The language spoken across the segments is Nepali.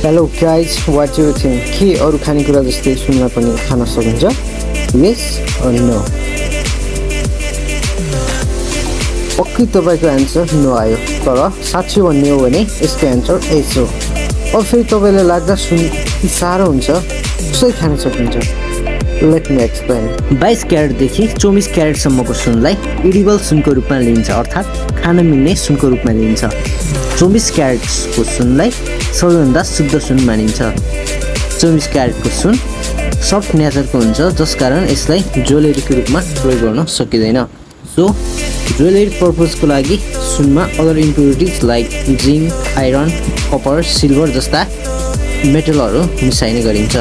Hello guys, what you think? के अरू खानेकुरा जस्तै सुनमा पनि खान सकिन्छ? Yes or no? पक्कै तपाईँको एन्सर नो आयो, तर साँच्चै भन्ने हो भने यसको एन्सर यस हो। अब फेरि तपाईँलाई लाग्दा सुन साह्रो हुन्छ, कसरी खान सकिन्छ? Let me explain. 22 क्यारेटदेखि 24 क्यारेटसम्मको सुनलाई इडिबल सुनको रूपमा लिइन्छ, अर्थात् खान मिल्ने सुनको रूपमा लिइन्छ। 24 क्यारेटको सुनलाई सबैभन्दा शुद्ध सुन मानिन्छ। 24 क्यारेटको सुन सफ्ट नेचरको हुन्छ, जसकारण यसलाई ज्वेलरीको रूपमा प्रयोग गर्न सकिँदैन। सो ज्वेलरी पर्पजको लागि सुनमा other impurities like zinc, iron, copper, silver जस्ता मेटलहरू मिसाइने गरिन्छ।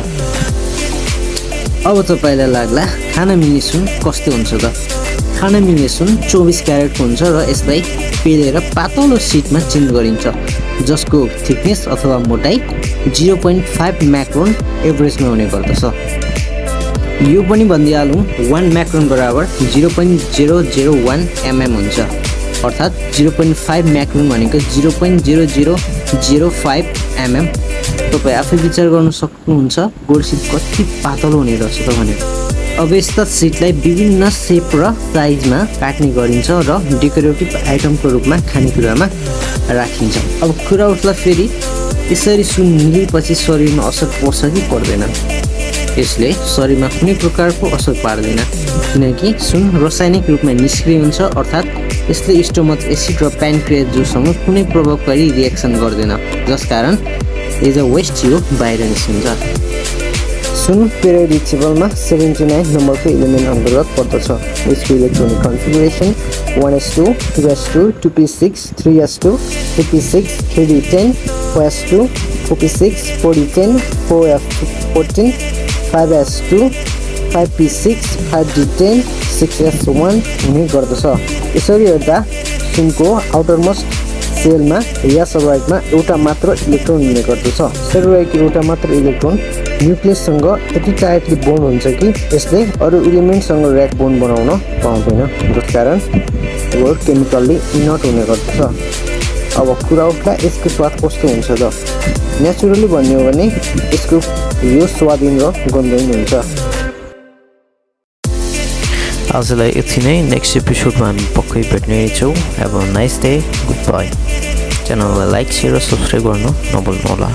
अब तपाईँलाई लाग्ला खान मिल्ने सुन कस्तो हुन्छ त? खान मिल्ने सुन 24 क्यारेटको हुन्छ र यसलाई पेलेर पातलो सिटमा चिन्ड गरिन्छ, जसको थिकनेस अथवा मोटाइ 0.5 माइक्रोन एभरेजमा हुने गर्दछ। यो पनि भनिदिइहालौँ, 1 माइक्रोन बराबर 0.001 mm हुन्छ, अर्थात् 0.5 माइक्रोन भनेको 0.0005 mm। तपाईँ आफै विचार गर्न सक्नुहुन्छ गोल्ड सिट कति पातलो हुने रहेछ त भनेर। अब यस्ता सिटलाई विभिन्न सेप र साइजमा काट्ने गरिन्छ र डेकोरेटिभ आइटमको रूपमा खानेकुरामा राखिन्छ। अब कुरा उठ्ला फेरि यसरी सुन मिलेपछि शरीरमा असर पर्छ कि पर्दैन? यसले शरीरमा कुनै प्रकारको असर पार्दैन, किनकि सुन रासायनिक रूपमा निष्क्रिय हुन्छ, अर्थात् यसले स्टोमक एसिड र प्यानक्रियास जुससँग कुनै प्रभावकारी रिएक्सन गर्दैन, जसकारण एज अ वेस्ट यो बाहिर निस्किन्छ। सुन पेरियोडिक टेबलमा 79 नम्बरको इलिमेन्ट अन्तर्गत पर्दछ। यसको electronic configuration 1s2, 2s2, 2p6, 3s2, 3p6, 3d10, 4s2, 4p6, 4d10, 4f14, 5s2, 5p6, 5d10, 6s1 हुने गर्दछ। यसरी हेर्दा सुनको आउटरमोस्ट सेलमा या सब्राइटमा एउटा मात्र इलेक्ट्रोन हुने गर्दछ। सेलुलोइडको एउटा मात्र इलेक्ट्रोन न्युक्लियससँग यति टाइटली बोन्ड हुन्छ कि यसले अरू इलिमेन्टसँग ऱ्याक बोन्ड बनाउन पाउँदैन, जसकारण यो केमिकल्ली इनर्ट हुने गर्दछ। अब कुरा उठ्ला यसको स्वाद कस्तो हुन्छ त? नेचुरली भन्ने हो भने यसको यो स्वादिन र गन्धहीन हुन्छ। आजलाई यति नै। नेक्स्ट एपिसोडमा हामी पक्कै भेट्ने छौँ। Have a nice day, good by. च्यानललाई लाइक, सेयर र सब्सक्राइब गर्नु नभुल्नुहोला।